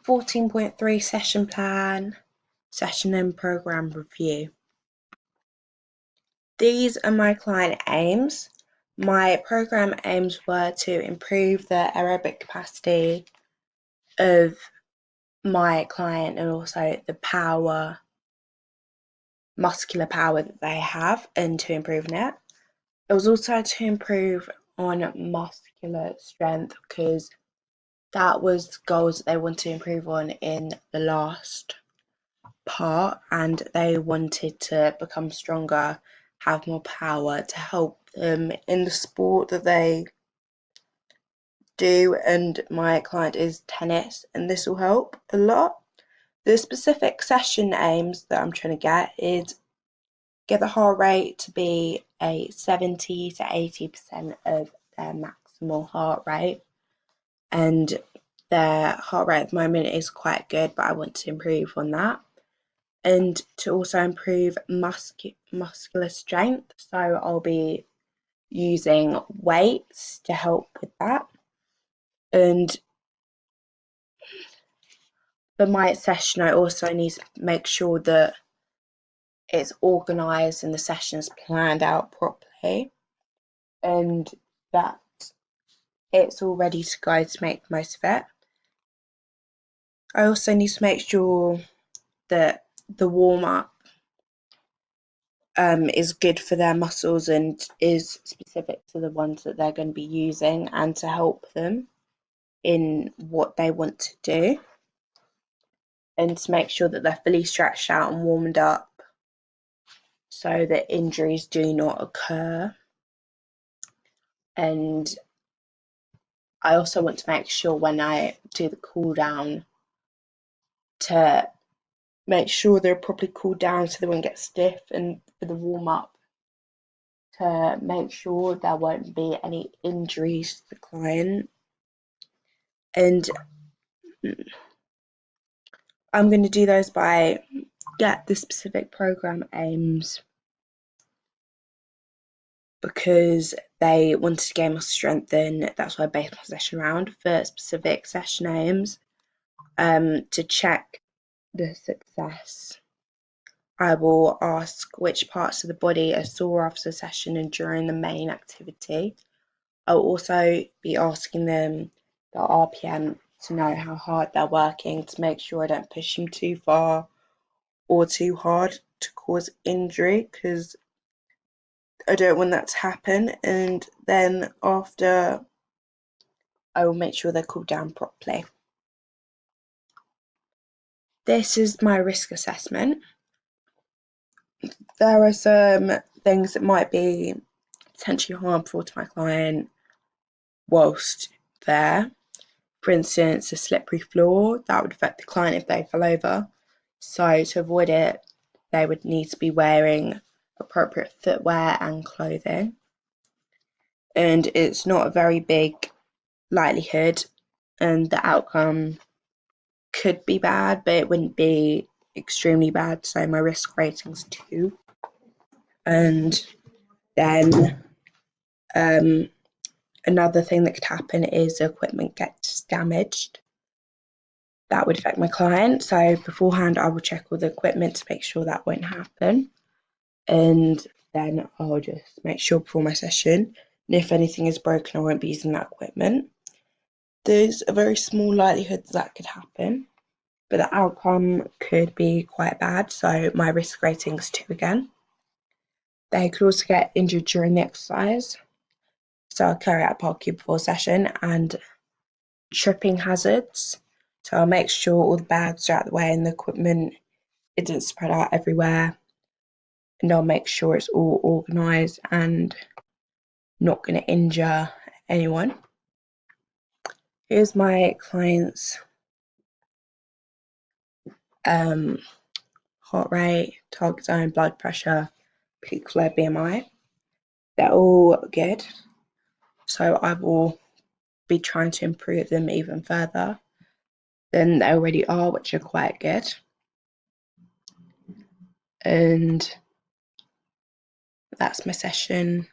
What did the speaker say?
14.3 session plan, session and program review. These are my client aims. My program aims were to improve the aerobic capacity of my client and also the power, muscular power that they have, and to improve it. It was also to improve on muscular strength because that was goals that they wanted to improve on in the last part, and they wanted to become stronger, have more power to help them in the sport that they do. And my client is tennis, and this will help a lot. The specific session aims that I'm trying to get is get the heart rate to be a 70 to 80% of their maximal heart rate, and their heart rate at the moment is quite good, but I want to improve on that. And to also improve muscular strength, so I'll be using weights to help with that. And for my session, I also need to make sure that it's organised and the session's planned out properly, and that it's all ready to go to make the most of it. I also need to make sure that the warm-up is good for their muscles and is specific to the ones that they're going to be using, and to help them in what they want to do, and to make sure that they're fully stretched out and warmed up so that injuries do not occur. And I also want to make sure when I do the cool down to make sure they're properly cooled down so they won't get stiff, and for the warm up to make sure there won't be any injuries to the client. And I'm going to do those by get the specific program aims because they wanted to gain muscle strength, and that's why I based my session around. For specific session aims, to check the success, I will ask which parts of the body are sore after the session and during the main activity. I'll also be asking them the RPM to know how hard they're working, to make sure I don't push them too far or too hard to cause injury, because I don't want that to happen. And then after, I will make sure they're cooled down properly. This is my risk assessment. There are some things that might be potentially harmful to my client whilst there. For instance, a slippery floor, that would affect the client if they fell over. So to avoid it, they would need to be wearing appropriate footwear and clothing. And it's not a very big likelihood, and the outcome could be bad, but it wouldn't be extremely bad. So my risk rating's 2. And then another thing that could happen is the equipment gets damaged. That would affect my client. So beforehand, I will check all the equipment to make sure that won't happen. And then I'll just make sure before my session, and if anything is broken, I won't be using that equipment. There's a very small likelihood that could happen, but the outcome could be quite bad. So my risk rating is 2 again. They could also get injured during the exercise. So I'll carry out parkour before session, and tripping hazards. So I'll make sure all the bags are out of the way and the equipment isn't spread out everywhere. And I'll make sure it's all organised and not going to injure anyone. Here's my client's heart rate, target zone, blood pressure, peak flow, BMI. They're all good. So I will be trying to improve them even further than they already are, which are quite good. And that's my session.